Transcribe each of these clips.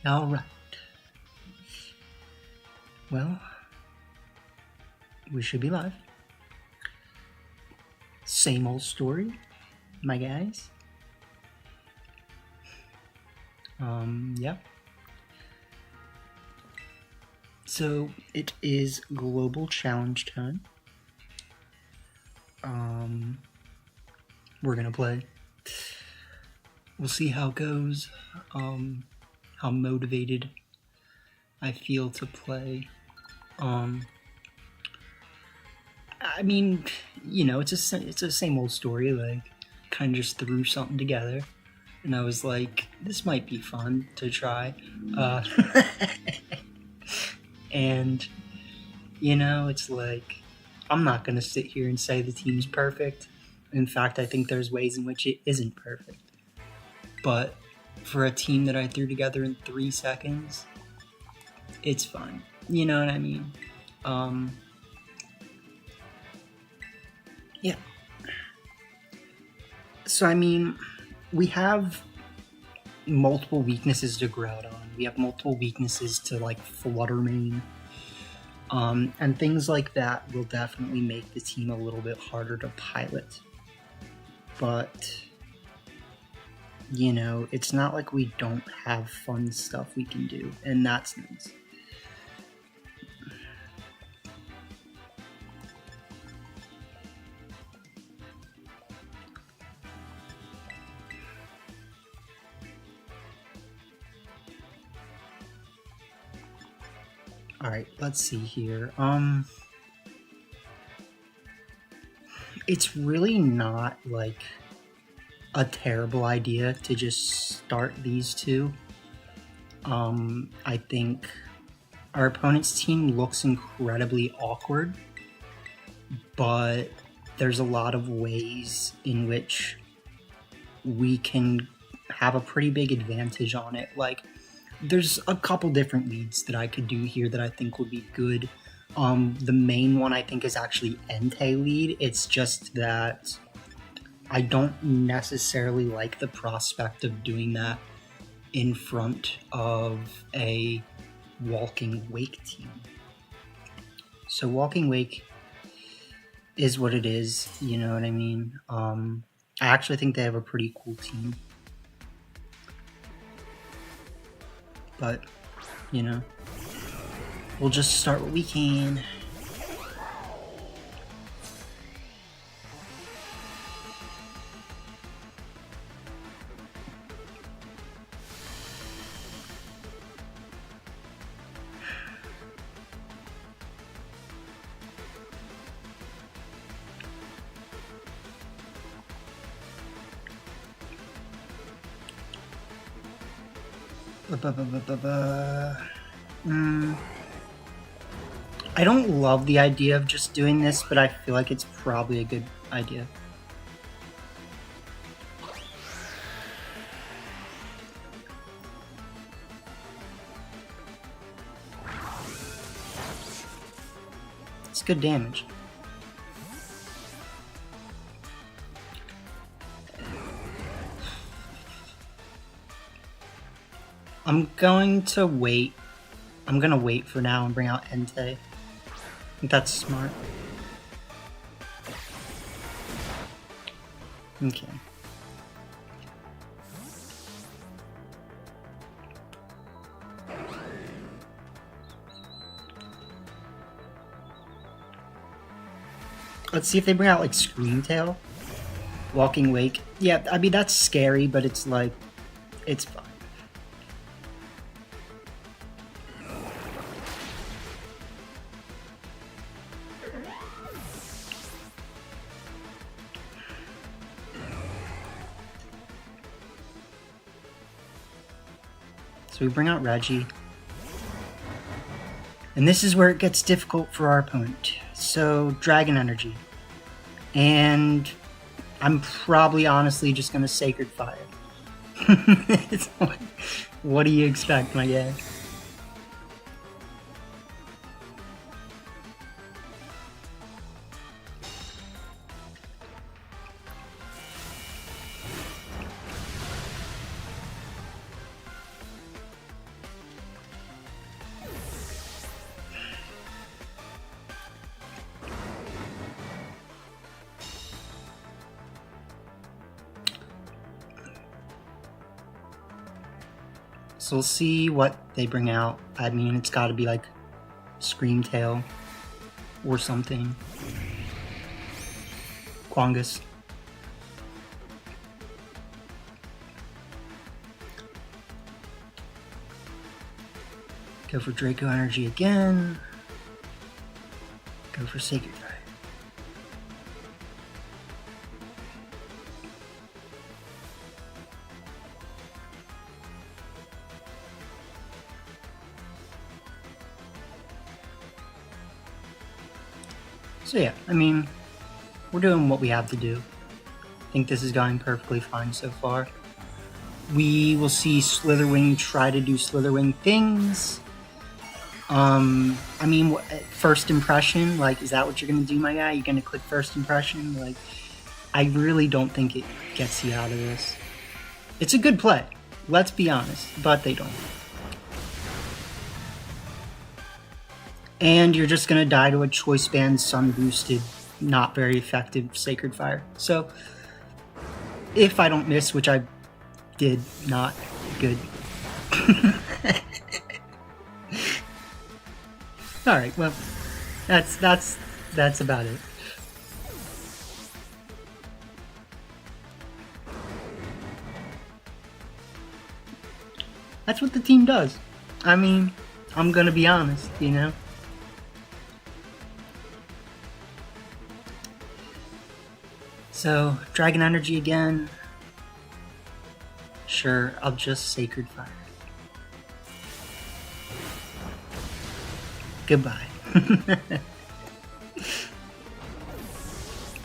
Alright. Well, we should be live. Same old story, my guys. Yeah. So it is global challenge time. We're gonna play. We'll see how it goes. How motivated I feel to play. I mean, you know, it's a same old story. Like, kind of just threw something together, and I was like, this might be fun to try. And you know, it's like, I'm not gonna sit here and say the team's perfect. In fact, I think there's ways in which it isn't perfect. But for a team that I threw together in 3 seconds, it's fine. You know what I mean? Yeah. So, I mean, we have multiple weaknesses to grout on. We have multiple weaknesses to, like, flutter main. And things like that will definitely make the team a little bit harder to pilot. But, you know, it's not like we don't have fun stuff we can do, and that's nice. Alright, let's see here. It's really not, like, a terrible idea to just start these two. I think our opponent's team looks incredibly awkward, but there's a lot of ways in which we can have a pretty big advantage on it. Like, there's a couple different leads that I could do here that I think would be good. The main one I think is actually Entei lead. It's just that I don't necessarily like the prospect of doing that in front of a Walking Wake team. So Walking Wake is what it is, you know what I mean? I actually think they have a pretty cool team. But, you know, we'll just start what we can. I don't love the idea of just doing this, but I feel like it's probably a good idea. It's good damage. I'm gonna wait for now and bring out Entei. I think that's smart. Okay. Let's see if they bring out, like, Screamtail. Walking Wake. Yeah, I mean, that's scary, but it's like, it's fine. So we bring out Reggie. And this is where it gets difficult for our opponent. So, Dragon Energy. And I'm probably honestly just going to Sacred Fire. What do you expect, my guy? So we'll see what they bring out. I mean, it's got to be like Screamtail or something. Quangus. Go for Draco Energy again. Go for Sacred Fire. So yeah, I mean, we're doing what we have to do. I think this is going perfectly fine so far. We will see Slitherwing try to do Slitherwing things. I mean, first impression, like, is that what you're gonna do, my guy? You're gonna click first impression? Like, I really don't think it gets you out of this. It's a good play, let's be honest, but they don't. And you're just gonna die to a Choice Band Sun Boosted, not very effective Sacred Fire. So, if I don't miss, which I did not, good. Alright, well, that's about it. That's what the team does. I mean, I'm gonna be honest, you know? So, Dragon Energy again. Sure, I'll just Sacred Fire. Goodbye.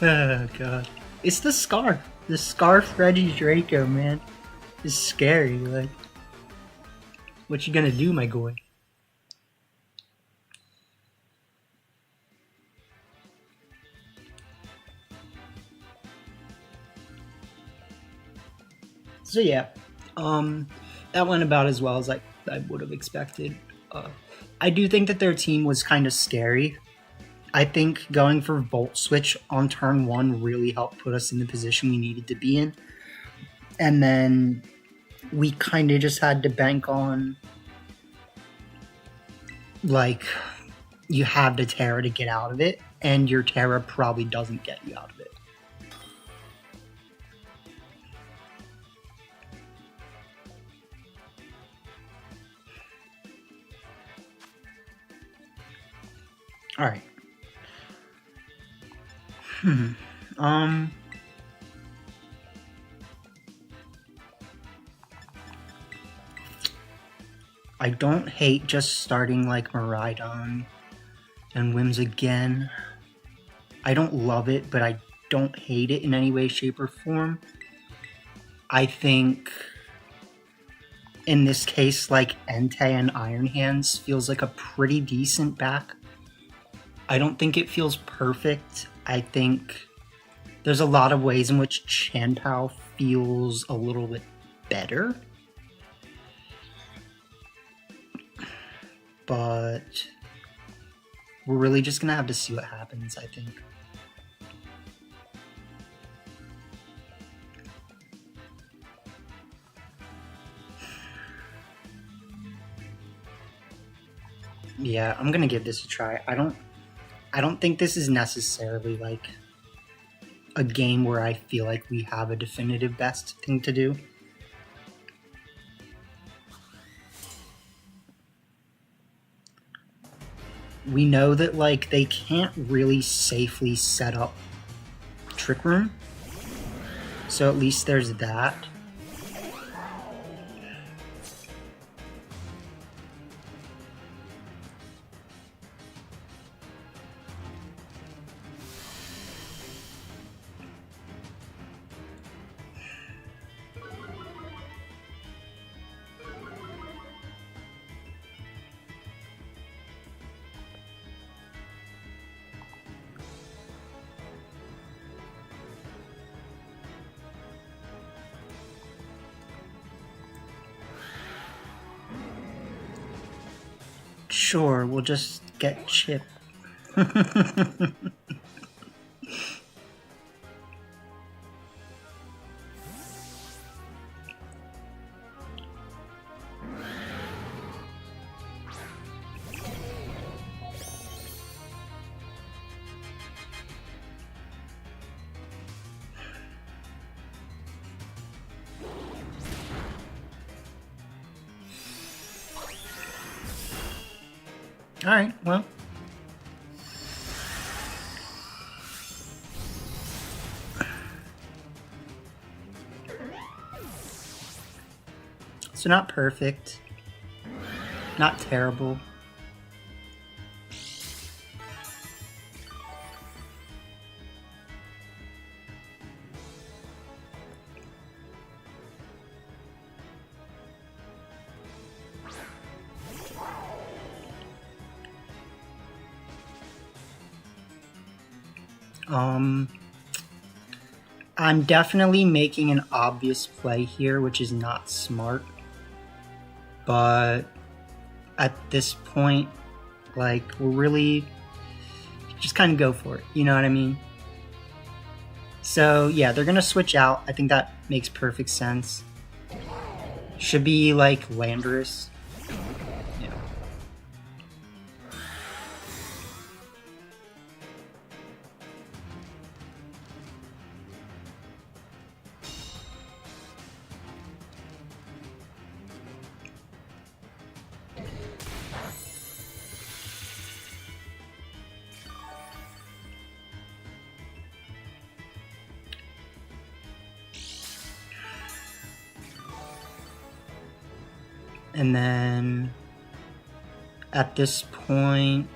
Oh god. It's the Scarf. The Scarf Regidraco, man. Is scary, like. What you gonna do, my boy? So yeah, that went about as well as I would have expected. I do think that their team was kind of scary. I think going for Volt Switch on turn 1 really helped put us in the position we needed to be in. And then we kind of just had to bank on, like, you have the Terra to get out of it, and your Terra probably doesn't get you out of it. Alright. I don't hate just starting like Miraidon and Whims again. I don't love it, but I don't hate it in any way, shape, or form. I think in this case, like Entei and Iron Hands feels like a pretty decent back. I don't think it feels perfect. I think there's a lot of ways in which Chanpao feels a little bit better. But we're really just gonna have to see what happens, I think. Yeah, I'm gonna give this a try. I don't think this is necessarily like a game where I feel like we have a definitive best thing to do. We know that like they can't really safely set up Trick Room, so at least there's that. Sure, we'll just get Chip. Alright, well. So not perfect. Not terrible. I'm definitely making an obvious play here, which is not smart. But at this point, like, we're really just kind of go for it. You know what I mean? So, yeah, they're going to switch out. I think that makes perfect sense. Should be, like, Landorus. Yeah. And then at this point,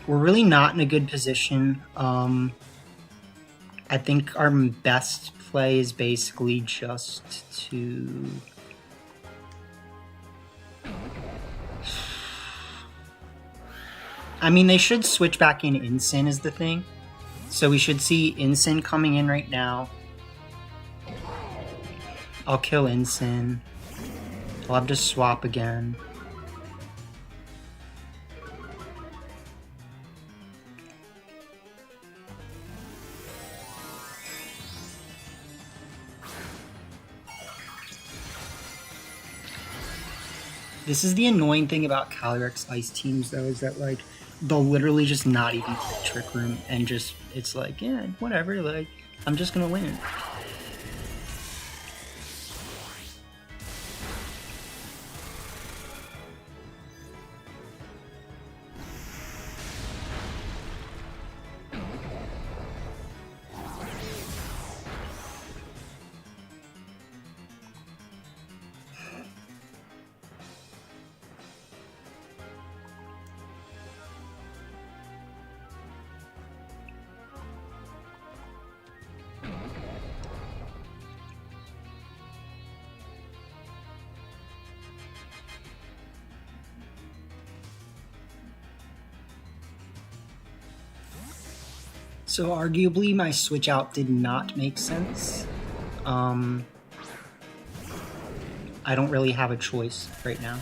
we're really not in a good position. I think our best play is basically just to... I mean, they should switch back in Incin is the thing. So we should see Incin coming in right now. I'll kill Incin. I'll have to swap again. This is the annoying thing about Calyrex Ice teams, though, is that, like, they'll literally just not even play Trick Room and just, it's like, yeah, whatever, like, I'm just gonna win. So arguably my switch out did not make sense. I don't really have a choice right now.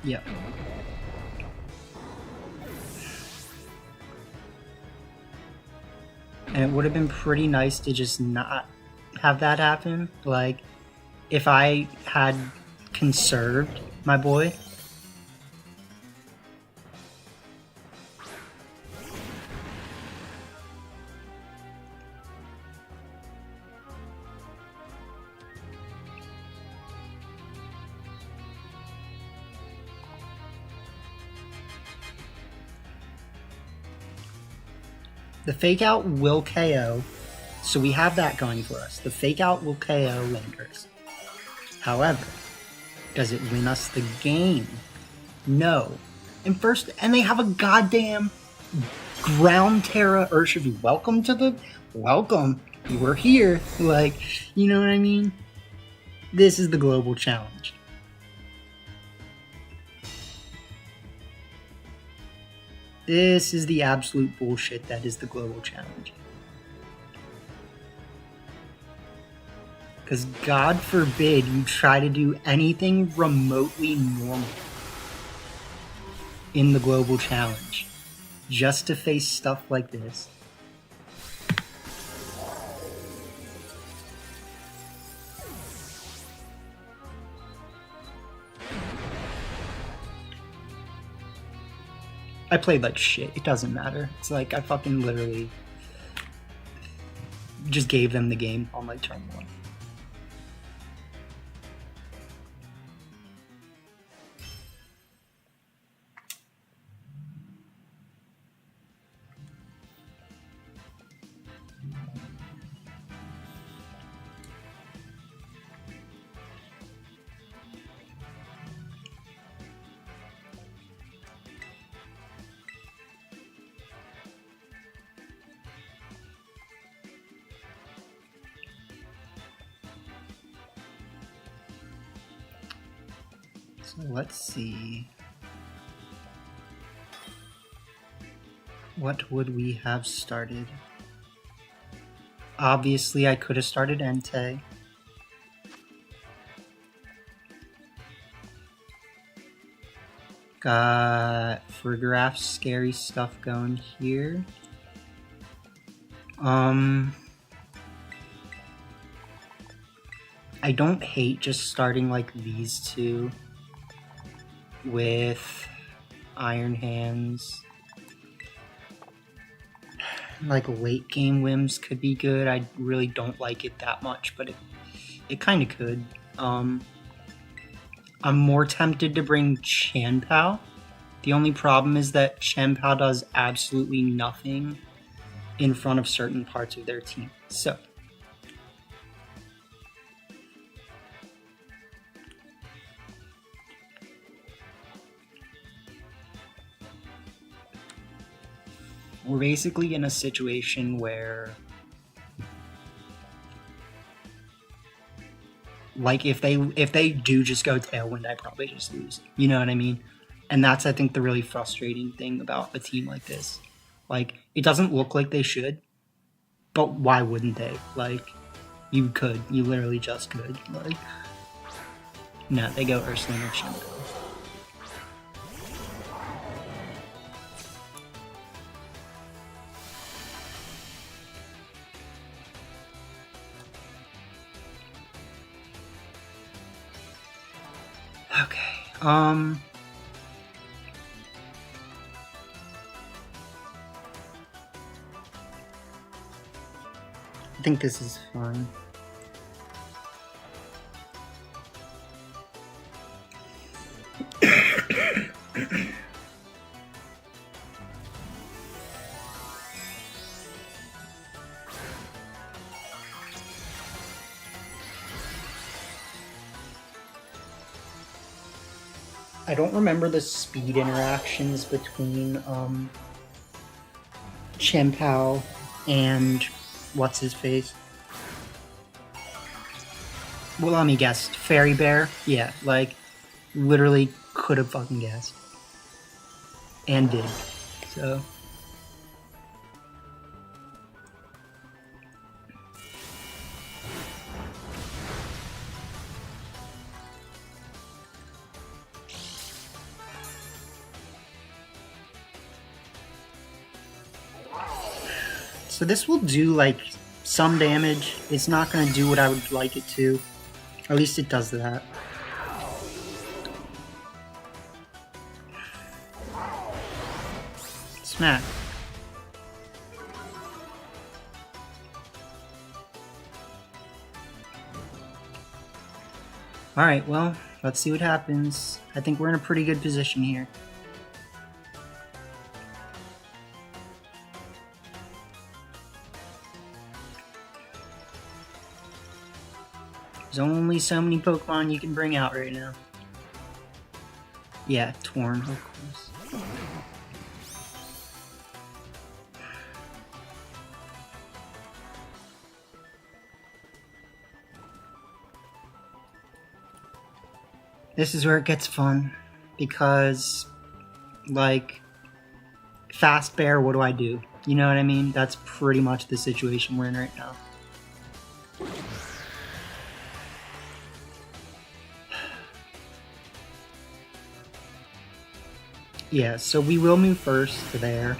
Yeah. And it would have been pretty nice to just not have that happen. Like, if I had conserved my boy. The fake out will KO, so we have that going for us. The fake out will KO Landorus. However, does it win us the game? No. And they have a goddamn Ground Terra Urshifu. Welcome. You were here. Like, you know what I mean? This is the global challenge. This is the absolute bullshit that is the global challenge. Because God forbid you try to do anything remotely normal in the global challenge just to face stuff like this. I played like shit. It doesn't matter. It's like I fucking literally just gave them the game on like turn 1. So let's see. What would we have started? Obviously, I could have started Entei. Got Frigoraph scary stuff going here. I don't hate just starting like these two with Iron Hands. Like late game Whims could be good. I really don't like it that much, but it kind of could. I'm more tempted to bring Chanpao. The only problem is that Chanpao does absolutely nothing in front of certain parts of their team. So we're basically in a situation where, like, if they do just go Tailwind, I probably just lose. You know what I mean? And that's, I think, the really frustrating thing about a team like this. Like, it doesn't look like they should, but why wouldn't they? Like, you could. You literally just could. Like, no, they go Ursaring or Shinto. Okay, I think this is fine. I don't remember the speed interactions between Chanpao and what's his face. Well, let me guess. Fairy Bear? Yeah, like literally could have fucking guessed. And did. So So this will do like some damage. It's not going to do what I would like it to. At least it does that. Smack. Alright, well, let's see what happens. I think we're in a pretty good position here. There's only so many Pokemon you can bring out right now. Yeah, Torn, of course. This is where it gets fun, because, like, Fast Bear, what do I do? You know what I mean? That's pretty much the situation we're in right now. Yeah, so we will move first to there.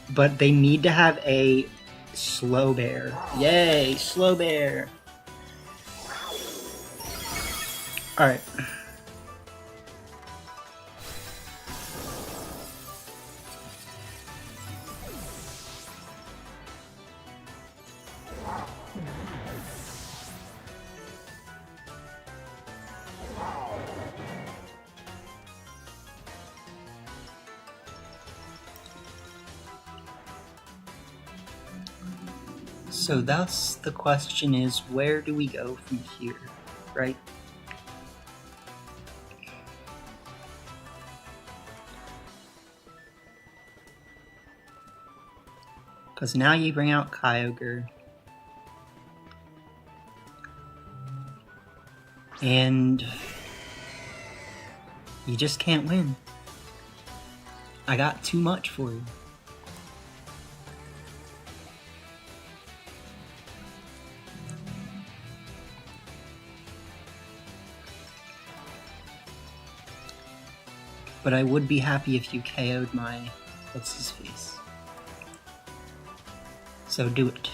But they need to have a Slow Bear. Yay, Slow Bear! Alright. So thus the question is, where do we go from here, right? Because now you bring out Kyogre. And you just can't win. I got too much for you. But I would be happy if you KO'd my what's-his-face. So do it.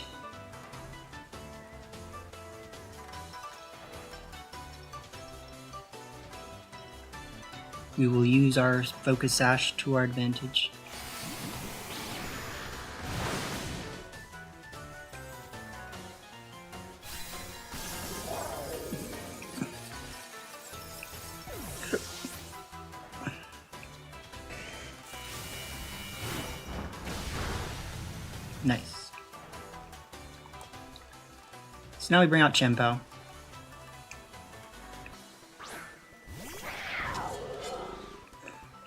We will use our Focus Sash to our advantage. Nice. So now we bring out Chien-Pao.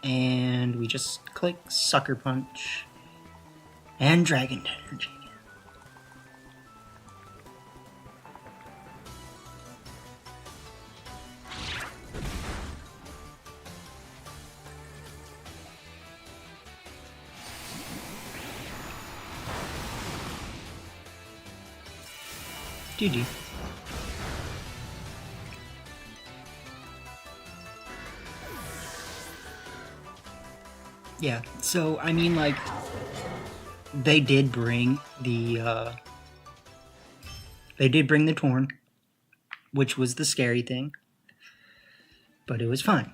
And we just click Sucker Punch and Dragon Energy. GG. Yeah, so I mean, like, they did bring the Torn, which was the scary thing, but it was fine.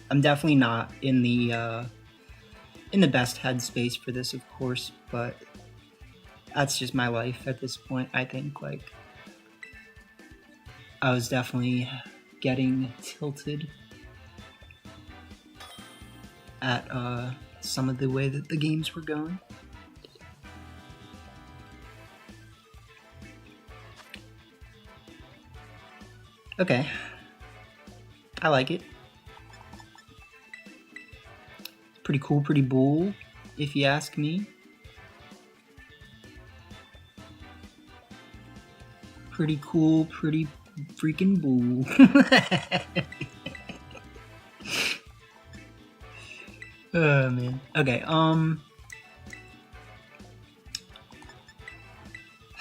I'm definitely not in the best headspace for this, of course, but that's just my life at this point. I think, like, I was definitely getting tilted at some of the way that the games were going. Okay, I like it. Pretty cool, pretty bull, if you ask me. Pretty cool, pretty freaking bull. Oh man. Okay,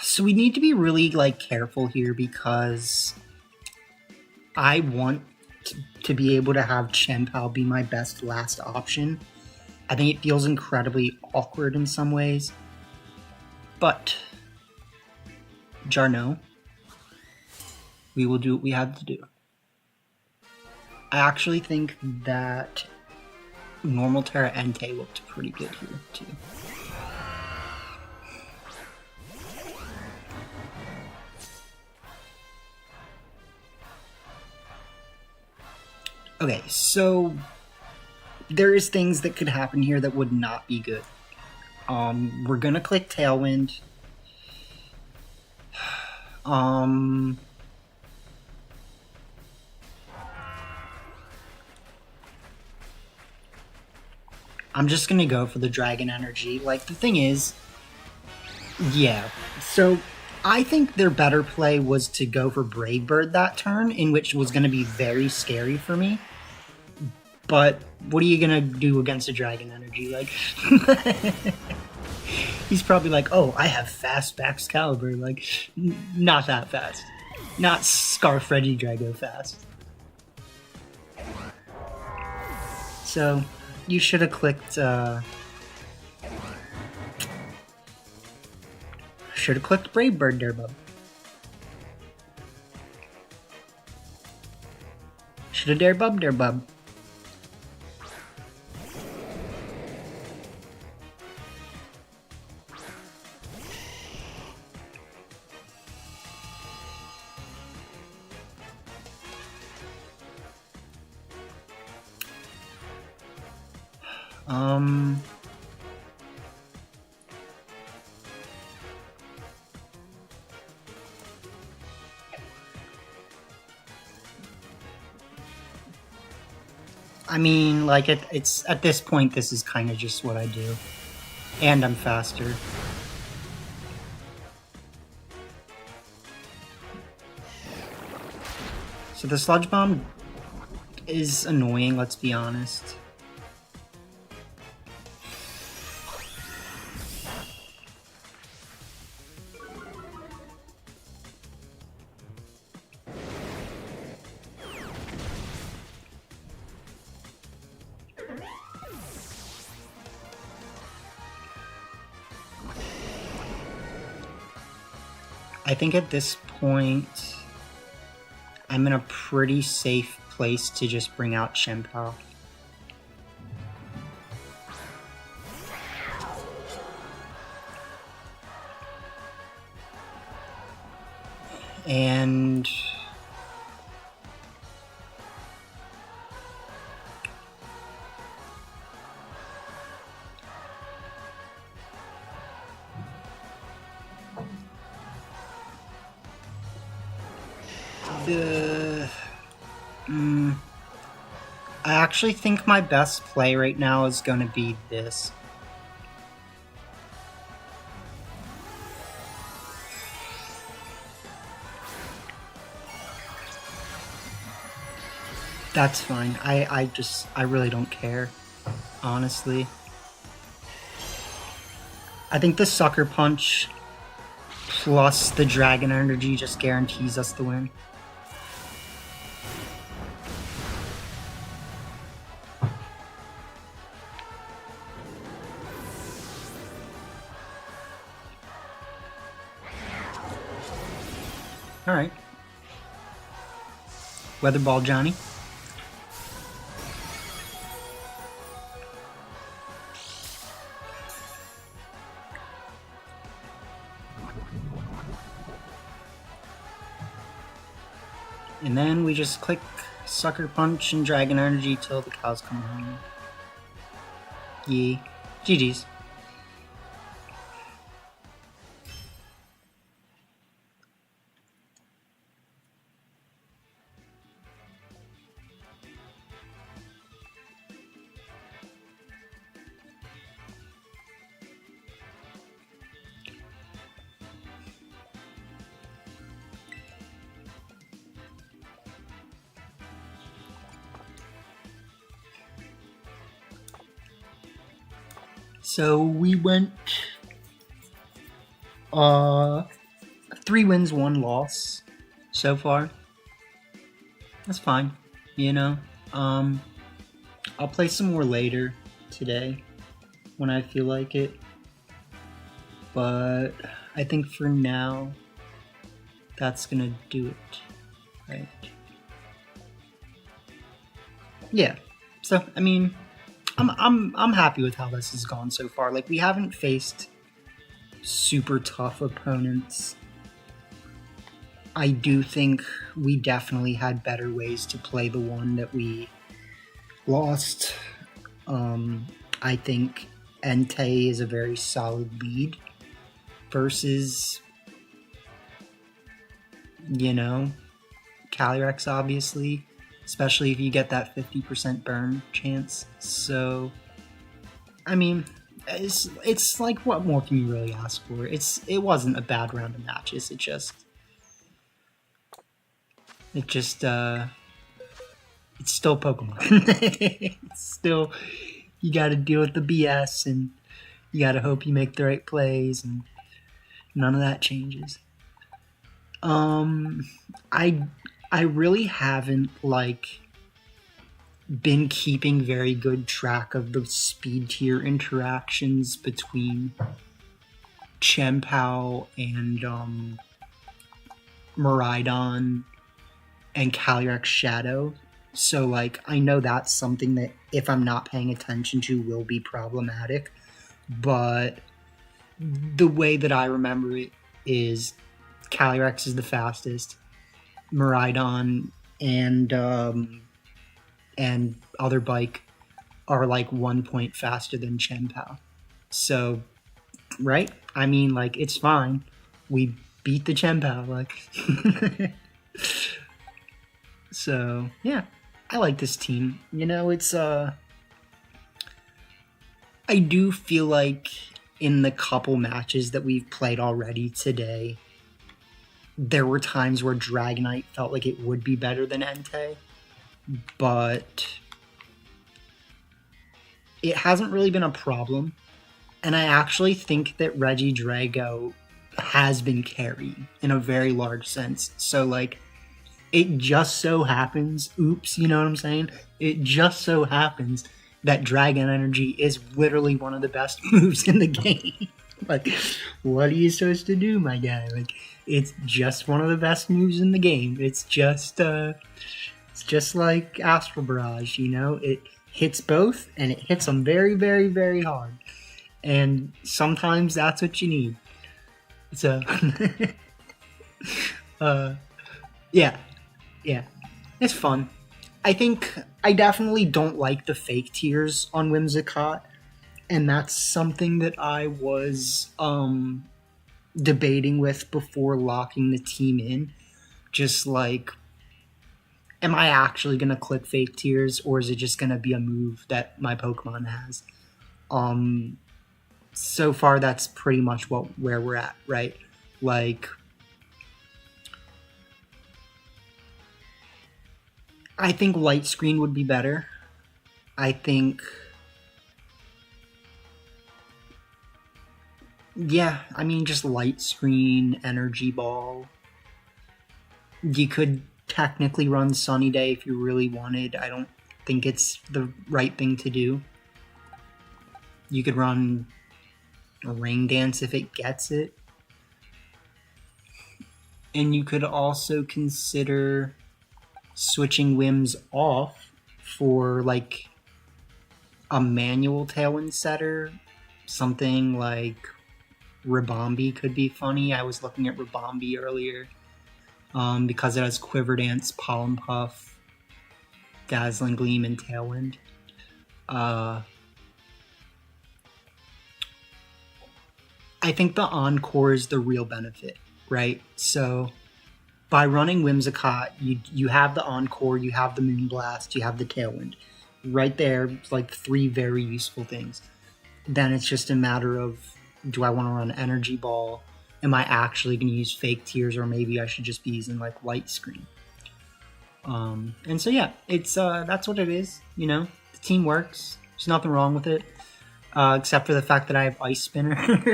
so we need to be really, like, careful here because I want to be able to have Chien-Pao be my best last option. I think it feels incredibly awkward in some ways, but Jarno, we will do what we have to do. I actually think that normal Terra Entei looked pretty good here too. Okay, so there is things that could happen here that would not be good. We're gonna click Tailwind. I'm just gonna go for the Dragon Energy. Like, the thing is, yeah, so I think their better play was to go for Brave Bird that turn, in which was gonna be very scary for me. But what are you gonna do against a Dragon Energy? Like, he's probably like, oh, I have fast Baxcalibur. Like, not that fast. Not Scarf Regidrago fast. So, you should have clicked, Brave Bird there, bub. Should have dare bub there, bub. I mean, like, it's at this point, this is kind of just what I do. And I'm faster. So the Sludge Bomb is annoying, let's be honest. I think at this point, I'm in a pretty safe place to just bring out Chien-Pao. And I actually think my best play right now is going to be this. That's fine. I really don't care, honestly. I think the Sucker Punch plus the Dragon Energy just guarantees us the win. Alright. Weather Ball Johnny. And then we just click Sucker Punch and Dragon Energy till the cows come home. Yee. GG's. So we went 3 wins, 1 loss so far. That's fine, you know. I'll play some more later today when I feel like it. But I think for now that's gonna do it. Right. Yeah. So I mean, I'm happy with how this has gone so far. Like, we haven't faced super tough opponents. I do think we definitely had better ways to play the one that we lost. I think Entei is a very solid lead versus, you know, Calyrex, obviously. Especially if you get that 50% burn chance. So, I mean, it's like, what more can you really ask for? It wasn't a bad round of matches. It's still Pokemon. It's still, you gotta deal with the BS, and you gotta hope you make the right plays, and none of that changes. I really haven't, like, been keeping very good track of the speed tier interactions between Chien-Pao and Miraidon and Calyrex Shadow. So, like, I know that's something that, if I'm not paying attention to, will be problematic. But the way that I remember it is Calyrex is the fastest. Miraidon and Other Bike are like 1 point faster than Chen-Pao. So, right? I mean, like, it's fine. We beat the Chen-Pao, like. So, yeah. I like this team. You know, it's, I do feel like in the couple matches that we've played already today, there were times where Dragonite felt like it would be better than Entei, but it hasn't really been a problem. And I actually think that Regidrago has been carried in a very large sense. So, like, it just so happens, oops, you know what I'm saying? It just so happens that Dragon Energy is literally one of the best moves in the game. Like, what are you supposed to do, my guy? Like, it's just one of the best moves in the game. It's just like Astral Barrage, you know? It hits both, and it hits them very, very, very hard. And sometimes that's what you need. So, yeah, it's fun. I think I definitely don't like the fake tears on Whimsicott, and that's something that I was debating with before locking the team in. Just like, am I actually gonna click fake tears, or is it just gonna be a move that my Pokemon has? So far, that's pretty much where we're at, right? Like, I think Light Screen would be better. I think, yeah, I mean, just Light Screen, Energy Ball. You could technically run Sunny Day if you really wanted. I don't think it's the right thing to do. You could run a Rain Dance if it gets it. And you could also consider switching Whims off for like a manual Tailwind setter. Something like Ribombee could be funny. I was looking at Ribombee earlier because it has Quiver Dance, Pollen Puff, Dazzling Gleam, and Tailwind. I think the Encore is the real benefit, right? So by running Whimsicott, you have the Encore, you have the Moonblast, you have the Tailwind. Right there, it's like 3 very useful things. Then it's just a matter of, do I want to run Energy Ball? Am I actually going to use Fake Tears, or maybe I should just be using like Light Screen? And so yeah, it's that's what it is. You know, the team works. There's nothing wrong with it, except for the fact that I have Ice Spinner.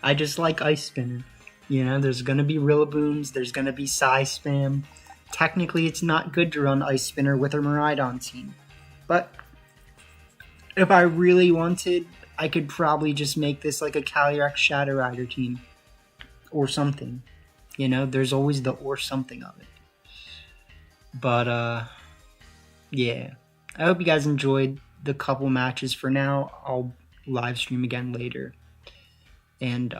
I just like Ice Spinner. You know, there's going to be Rillabooms, there's going to be Psy Spam. Technically, it's not good to run Ice Spinner with a Miraidon team. But if I really wanted, I could probably just make this like a Calyrex Shadow Rider team. Or something. You know, there's always the or something of it. But, yeah. I hope you guys enjoyed the couple matches. For now, I'll live stream again later. And,